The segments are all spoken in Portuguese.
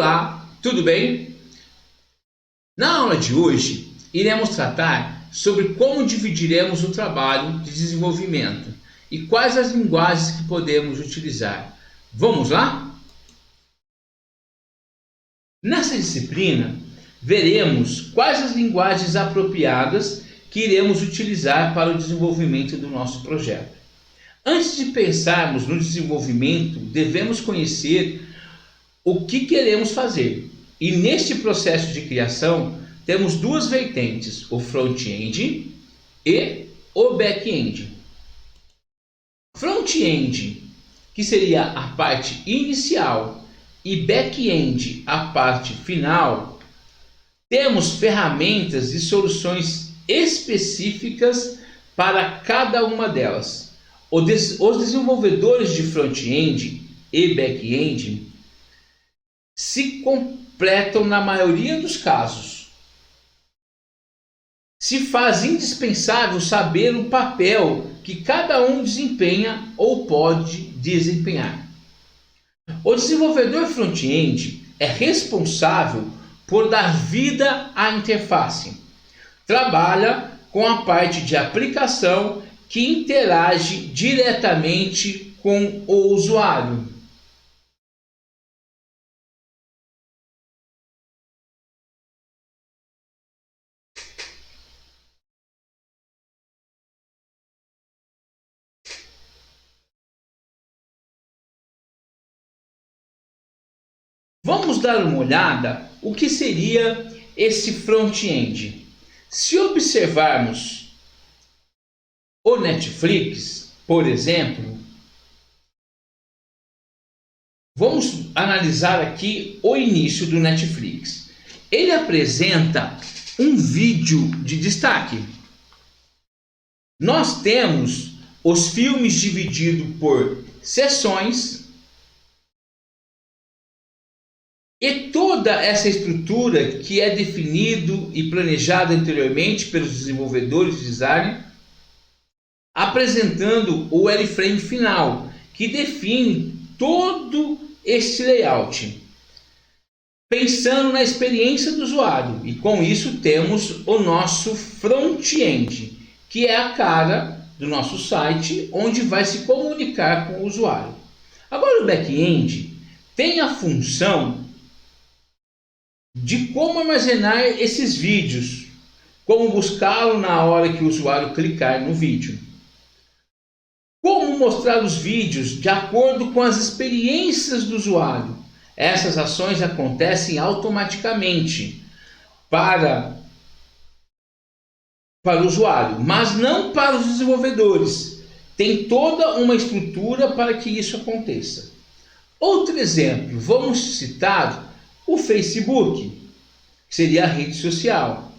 Olá, tudo bem? Na aula de hoje, iremos tratar sobre como dividiremos o trabalho de desenvolvimento e quais as linguagens que podemos utilizar. Vamos lá? Nessa disciplina, veremos quais as linguagens apropriadas que iremos utilizar para o desenvolvimento do nosso projeto. Antes de pensarmos no desenvolvimento, devemos conhecer o que queremos fazer. E neste processo de criação, temos duas vertentes, o front-end e o back-end. Front-end, que seria a parte inicial, e back-end, a parte final, temos ferramentas e soluções específicas para cada uma delas. Os desenvolvedores de front-end e back-end se completam na maioria dos casos. Se faz indispensável saber o papel que cada um desempenha ou pode desempenhar. O desenvolvedor front-end é responsável por dar vida à interface. Trabalha com a parte de aplicação que interage diretamente com o usuário. Vamos dar uma olhada o que seria esse front-end. Se observarmos o Netflix, por exemplo, vamos analisar aqui o início do Netflix. Ele apresenta um vídeo de destaque. Nós temos os filmes divididos por seções. E toda essa estrutura que é definido e planejada anteriormente pelos desenvolvedores de design, apresentando o wireframe final, que define todo esse layout, pensando na experiência do usuário. E com isso temos o nosso front-end, que é a cara do nosso site, onde vai se comunicar com o usuário. Agora o back-end tem a função de como armazenar esses vídeos, como buscá-lo na hora que o usuário clicar no vídeo, como mostrar os vídeos de acordo com as experiências do usuário. Essas ações acontecem automaticamente para o usuário, mas não para os desenvolvedores. Tem toda uma estrutura para que isso aconteça. Outro exemplo, vamos citar o Facebook, que seria a rede social,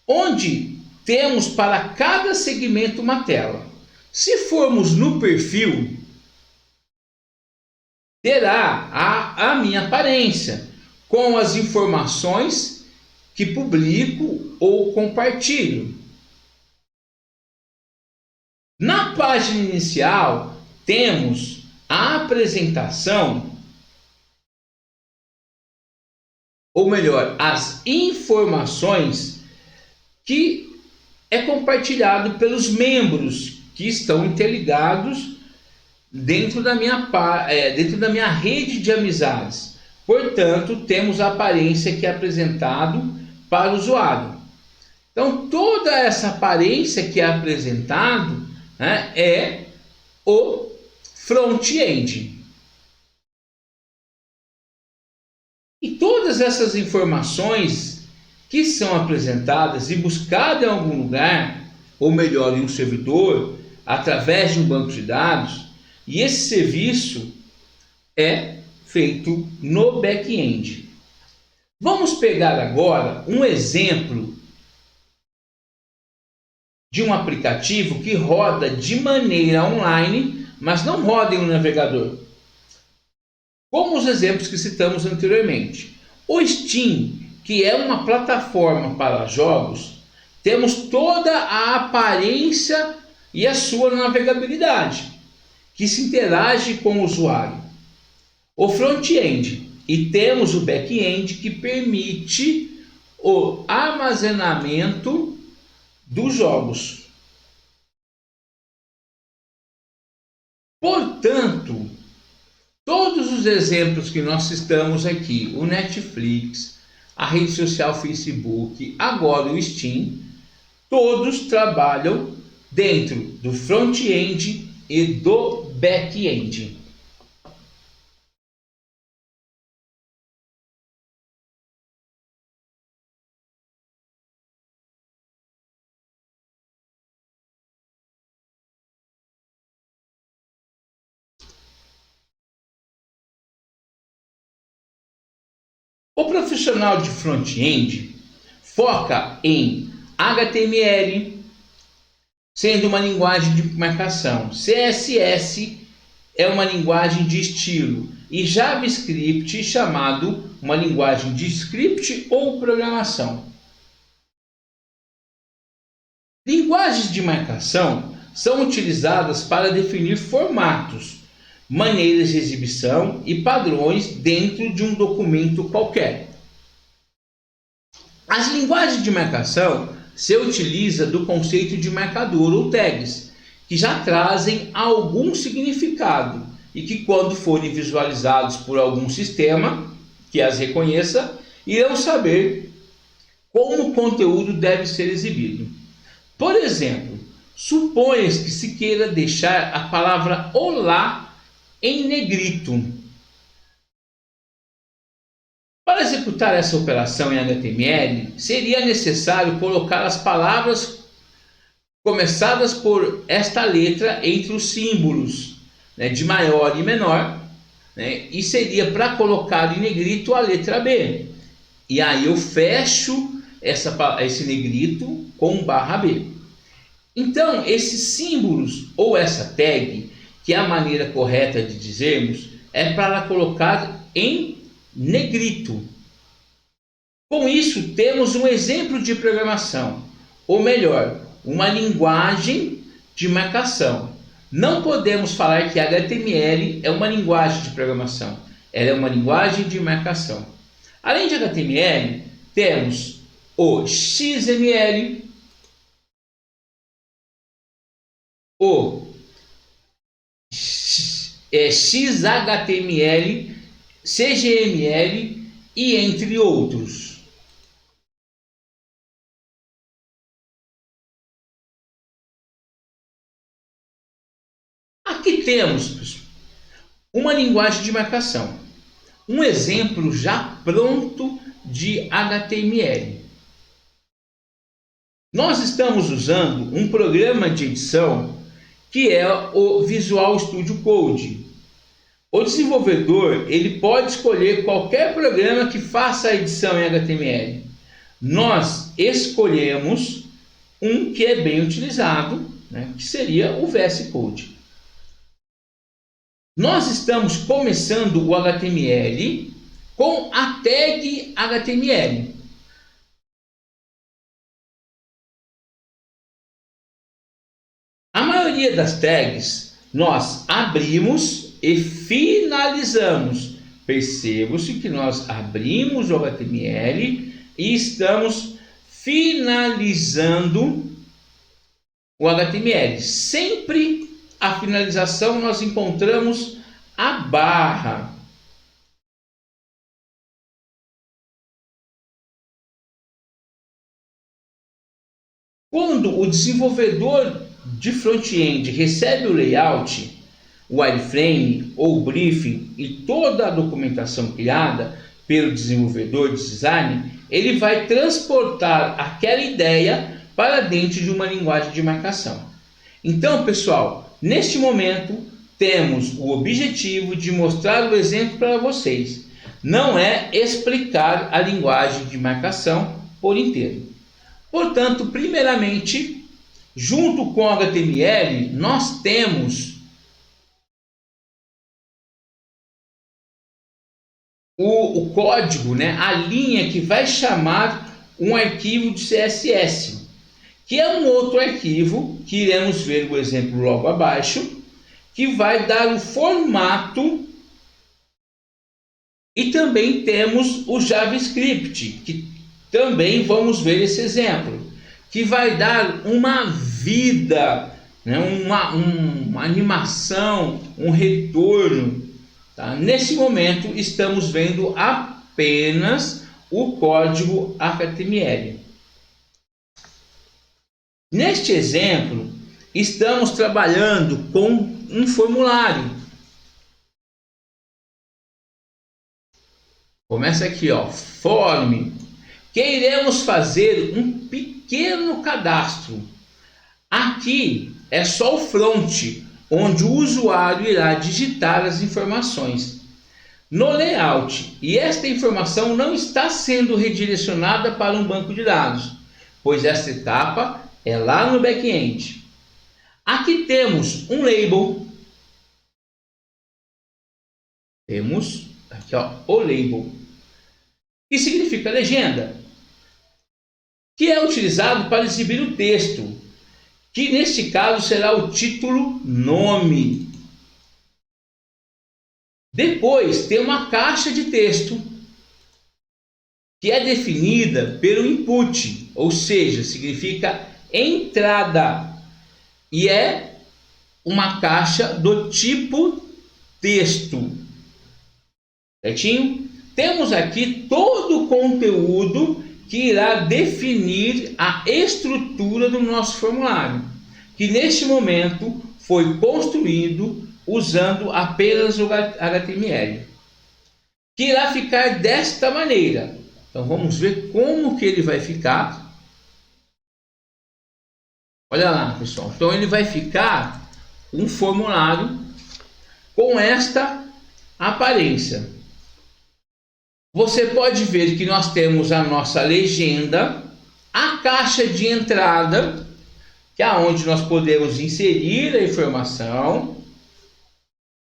onde temos para cada segmento uma tela. Se formos no perfil, terá a minha aparência, com as informações que publico ou compartilho. Na página inicial, temos a apresentação, ou melhor, as informações que é compartilhado pelos membros que estão interligados dentro da minha rede de amizades. Portanto, temos a aparência que é apresentado para o usuário. Então, toda essa aparência que é apresentado, né, é o front-end. E todas essas informações que são apresentadas e buscadas em algum lugar, ou melhor, em um servidor, através de um banco de dados, e esse serviço é feito no back-end. Vamos pegar agora um exemplo de um aplicativo que roda de maneira online, mas não roda em um navegador, como os exemplos que citamos anteriormente. O Steam, que é uma plataforma para jogos, temos toda a aparência e a sua navegabilidade, que se interage com o usuário. O front-end E temos o back-end, que permite o armazenamento dos jogos. Portanto, todos os exemplos que nós citamos aqui, o Netflix, a rede social Facebook, agora o Steam, todos trabalham dentro do front-end e do back-end. O profissional de front-end foca em HTML, sendo uma linguagem de marcação. CSS é uma linguagem de estilo. E JavaScript, chamado uma linguagem de script ou programação. Linguagens de marcação são utilizadas para definir formatos, maneiras de exibição e padrões dentro de um documento qualquer. As linguagens de marcação se utiliza do conceito de marcador ou tags, que já trazem algum significado e que, quando forem visualizados por algum sistema que as reconheça, irão saber como o conteúdo deve ser exibido. Por exemplo, suponha-se que se queira deixar a palavra olá em negrito. Para executar essa operação em HTML, seria necessário colocar as palavras começadas por esta letra entre os símbolos, de maior e menor, e seria para colocar em negrito a letra B. E aí eu fecho esse negrito com /B. Então, esses símbolos ou essa tag, que é a maneira correta de dizermos, é para colocar em negrito. Com isso, temos um exemplo de programação, ou melhor, uma linguagem de marcação. Não podemos falar que HTML é uma linguagem de programação, ela é uma linguagem de marcação. Além de HTML, temos o XML, o XHTML, CGML e entre outros. Aqui temos uma linguagem de marcação, um exemplo já pronto de HTML. Nós estamos usando um programa de edição que é o Visual Studio Code. O desenvolvedor ele pode escolher qualquer programa que faça a edição em HTML. Nós escolhemos um que é bem utilizado, que seria o VS Code. Nós estamos começando o HTML com a tag HTML. A maioria das tags nós abrimos e finalizamos. Perceba-se que nós abrimos o HTML e estamos finalizando o HTML. Sempre a finalização nós encontramos a barra. Quando o desenvolvedor de front-end recebe o layout, o wireframe ou o briefing e toda a documentação criada pelo desenvolvedor de design, ele vai transportar aquela ideia para dentro de uma linguagem de marcação. Então, pessoal, neste momento temos o objetivo de mostrar o exemplo para vocês. Não é explicar a linguagem de marcação por inteiro. Portanto, primeiramente, junto com o HTML, nós temos o código, a linha que vai chamar um arquivo de CSS, que é um outro arquivo, que iremos ver o exemplo logo abaixo, que vai dar o formato E também temos o JavaScript, que também vamos ver esse exemplo, que vai dar uma vida, né, uma animação, um retorno. Tá? Nesse momento estamos vendo apenas o código HTML. Neste exemplo, estamos trabalhando com um formulário. Começa aqui, ó, form, que iremos fazer um pequeno cadastro. Aqui é só o front, onde o usuário irá digitar as informações no layout, e esta informação não está sendo redirecionada para um banco de dados, pois esta etapa é lá no back-end. Aqui temos um label, temos aqui, ó, o label, que significa legenda, que é utilizado para exibir o texto, que neste caso será o título nome. Depois tem uma caixa de texto, que é definida pelo input, ou seja, significa entrada, e é uma caixa do tipo texto. Certinho? Temos aqui todo o conteúdo que irá definir a estrutura do nosso formulário, que neste momento foi construído usando apenas o HTML, que irá ficar desta maneira. Então vamos ver como que ele vai ficar. Olha lá, pessoal. Então ele vai ficar um formulário com esta aparência. Você pode ver que nós temos a nossa legenda, a caixa de entrada, que é onde nós podemos inserir a informação,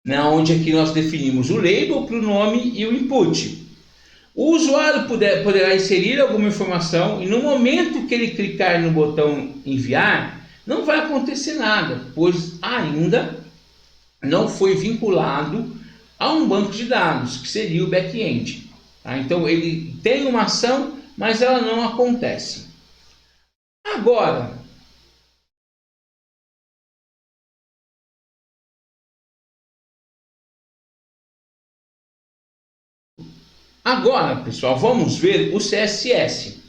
onde aqui nós definimos o label para o nome e o input. O usuário poderá inserir alguma informação, e no momento que ele clicar no botão enviar, não vai acontecer nada, pois ainda não foi vinculado a um banco de dados, que seria o back-end. Tá? Então ele tem uma ação, mas ela não acontece. Agora, pessoal, vamos ver o CSS.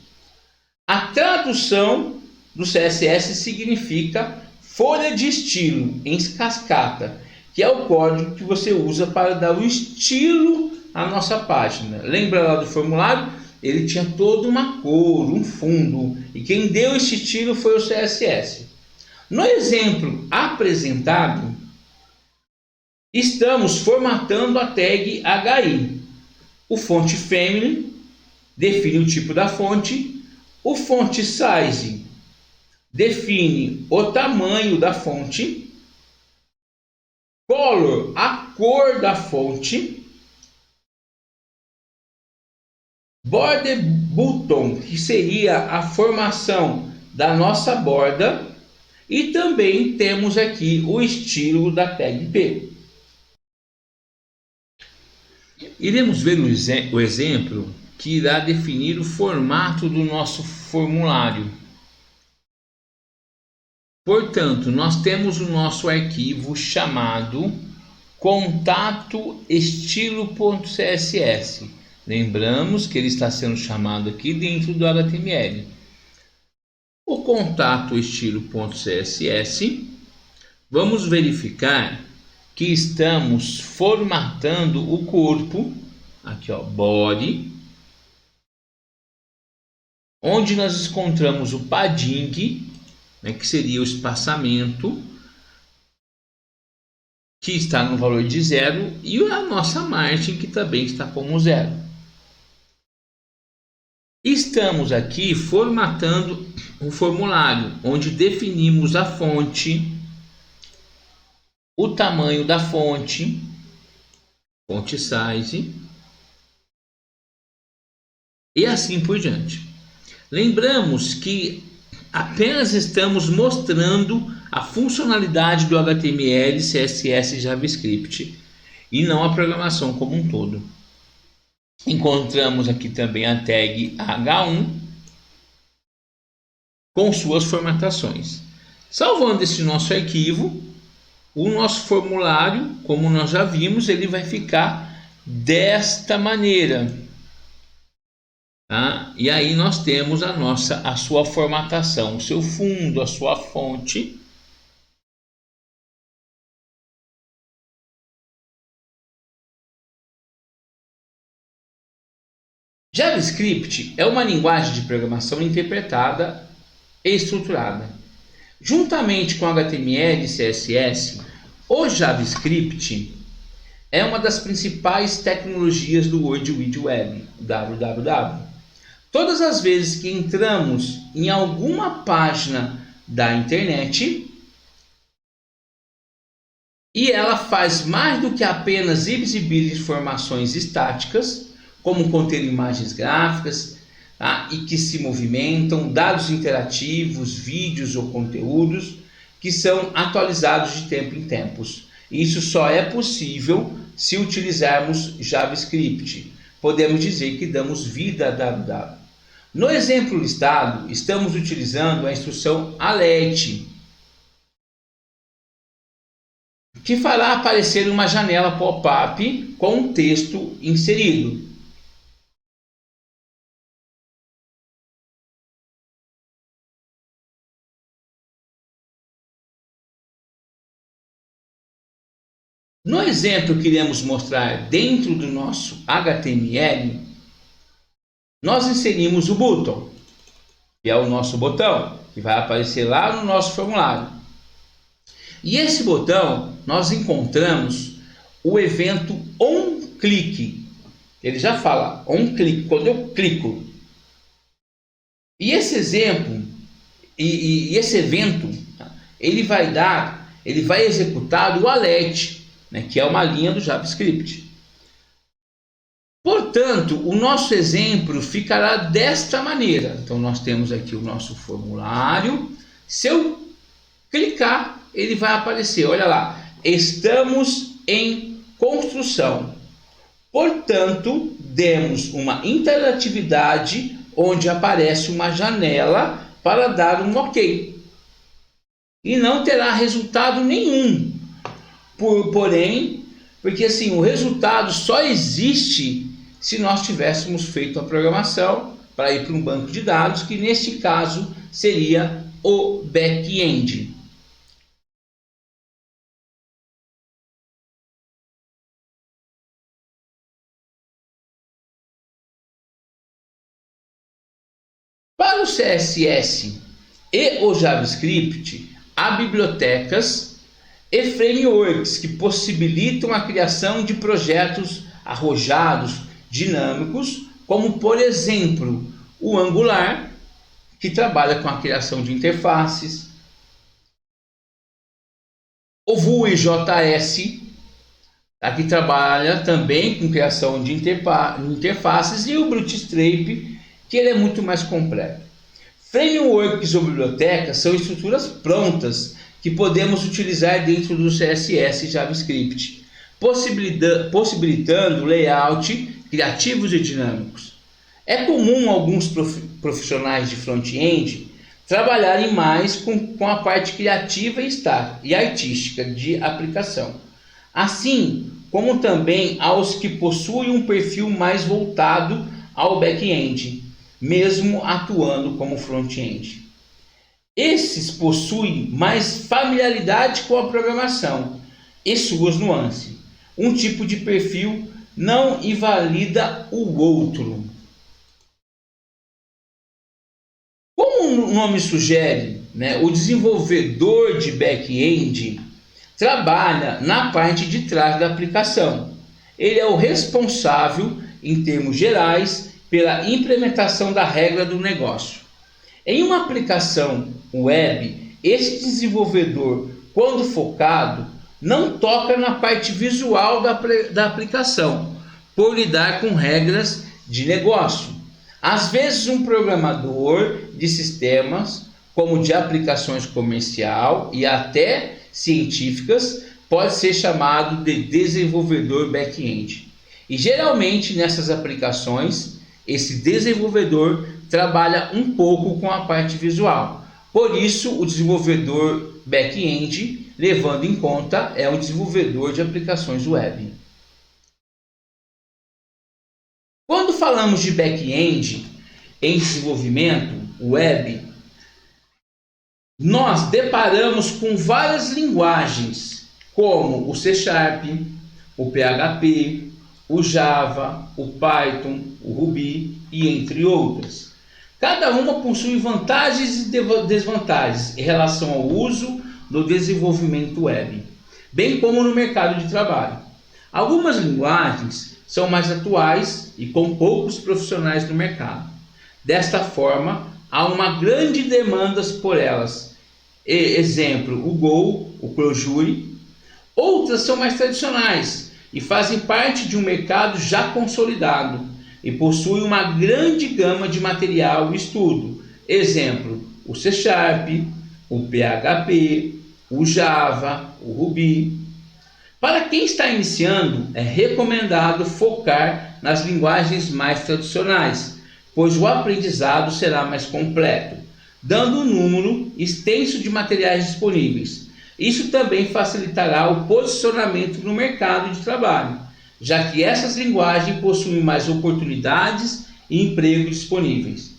A tradução do CSS significa folha de estilo em cascata, que é o código que você usa para dar o estilo à nossa página. Lembra lá do formulário? Ele tinha toda uma cor, um fundo, e quem deu esse estilo foi o CSS. No exemplo apresentado, estamos formatando a tag HI. O font family define o tipo da fonte, o font size define o tamanho da fonte, color, a cor da fonte, border button, que seria a formação da nossa borda, e também temos aqui o estilo da tag P. Iremos ver o exemplo que irá definir o formato do nosso formulário. Portanto, nós temos o nosso arquivo chamado contato estilo.css. Lembramos que ele está sendo chamado aqui dentro do HTML. O contato estilo.css, vamos verificar que estamos formatando o corpo, aqui ó, body, onde nós encontramos o padding, que seria o espaçamento, que está no valor de 0, e a nossa margem, que também está como 0. Estamos aqui formatando um formulário, onde definimos a fonte, o tamanho da fonte, font size, e assim por diante. Lembramos que apenas estamos mostrando a funcionalidade do HTML, CSS e JavaScript, e não a programação como um todo. Encontramos aqui também a tag H1 com suas formatações. Salvando esse nosso arquivo, o nosso formulário, como nós já vimos, ele vai ficar desta maneira. Tá? E aí nós temos a sua formatação, o seu fundo, a sua fonte. JavaScript é uma linguagem de programação interpretada e estruturada. Juntamente com HTML e CSS, o JavaScript é uma das principais tecnologias do World Wide Web, www. Todas as vezes que entramos em alguma página da internet e ela faz mais do que apenas exibir informações estáticas, como conter imagens gráficas, tá? E que se movimentam, dados interativos, vídeos ou conteúdos que são atualizados de tempo em tempos. Isso só é possível se utilizarmos JavaScript. Podemos dizer que damos vida a www. No exemplo listado, estamos utilizando a instrução alert, que fará aparecer uma janela pop-up com um texto inserido. No exemplo que iremos mostrar dentro do nosso HTML, nós inserimos o button, que é o nosso botão, que vai aparecer lá no nosso formulário. E esse botão, nós encontramos o evento onClick. Ele já fala onClick, quando eu clico. E esse exemplo, esse evento, ele vai executar o alert, né, que é uma linha do JavaScript. Portanto, o nosso exemplo ficará desta maneira. Então, nós temos aqui o nosso formulário. Se eu clicar, ele vai aparecer. Olha lá, estamos em construção. Portanto, demos uma interatividade onde aparece uma janela para dar um OK. E não terá resultado nenhum. Porém, porque assim, o resultado só existe se nós tivéssemos feito a programação para ir para um banco de dados, que neste caso seria o back-end. Para o CSS e o JavaScript, há bibliotecas e frameworks que possibilitam a criação de projetos arrojados, dinâmicos, como por exemplo o Angular, que trabalha com a criação de interfaces, o Vue.js, que trabalha também com criação de interfaces, e o Bootstrap, que ele é muito mais completo. Frameworks ou bibliotecas são estruturas prontas que podemos utilizar dentro do CSS e JavaScript, possibilitando layout criativos e dinâmicos. É comum alguns profissionais de front-end trabalharem mais com a parte criativa e artística de aplicação, assim como também aos que possuem um perfil mais voltado ao back-end, mesmo atuando como front-end. Esses possuem mais familiaridade com a programação e suas nuances. Um tipo de perfil não invalida o outro. Como o nome sugere, o desenvolvedor de back-end trabalha na parte de trás da aplicação. Ele é o responsável, em termos gerais, pela implementação da regra do negócio. Em uma aplicação web, esse desenvolvedor, quando focado, não toca na parte visual da aplicação, por lidar com regras de negócio. Às vezes, um programador de sistemas, como de aplicações comercial e até científicas, pode ser chamado de desenvolvedor back-end. E geralmente nessas aplicações, esse desenvolvedor trabalha um pouco com a parte visual. Por isso, o desenvolvedor back-end, levando em conta, é um desenvolvedor de aplicações web. Quando falamos de back-end em desenvolvimento web, nós deparamos com várias linguagens, como o C#, o PHP, o Java, o Python, o Ruby e entre outras. Cada uma possui vantagens e desvantagens em relação ao uso no desenvolvimento web, bem como no mercado de trabalho. Algumas linguagens são mais atuais e com poucos profissionais no mercado. Desta forma, há uma grande demanda por elas. Exemplo, o Go, o Clojure. Outras são mais tradicionais e fazem parte de um mercado já consolidado e possuem uma grande gama de material e estudo. Exemplo, o C#, o PHP, o Java, o Ruby. Para quem está iniciando, é recomendado focar nas linguagens mais tradicionais, pois o aprendizado será mais completo, dando um número extenso de materiais disponíveis. Isso também facilitará o posicionamento no mercado de trabalho, já que essas linguagens possuem mais oportunidades e empregos disponíveis.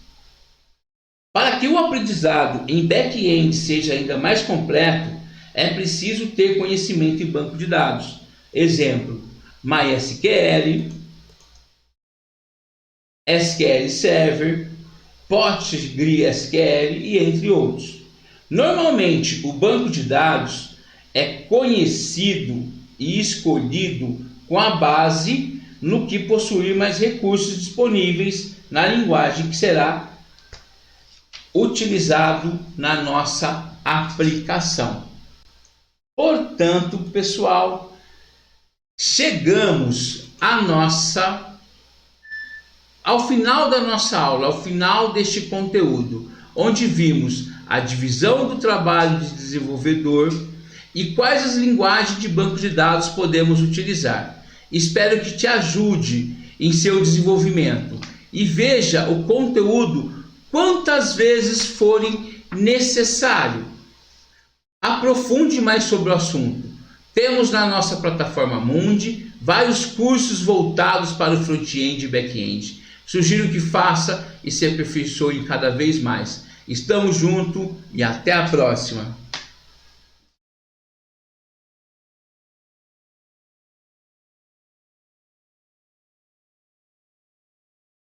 Para que o aprendizado em back-end seja ainda mais completo, é preciso ter conhecimento em banco de dados. Exemplo, MySQL, SQL Server, PostgreSQL e entre outros. Normalmente, o banco de dados é conhecido e escolhido com a base no que possuir mais recursos disponíveis na linguagem que será utilizado na nossa aplicação. Portanto, pessoal, chegamos ao final da nossa aula, ao final deste conteúdo, onde vimos a divisão do trabalho de desenvolvedor e quais as linguagens de banco de dados podemos utilizar. Espero que te ajude em seu desenvolvimento e veja o conteúdo quantas vezes forem necessário. Aprofunde mais sobre o assunto. Temos na nossa plataforma Mundi vários cursos voltados para o front-end e back-end. Sugiro que faça e se aperfeiçoe cada vez mais. Estamos juntos e até a próxima!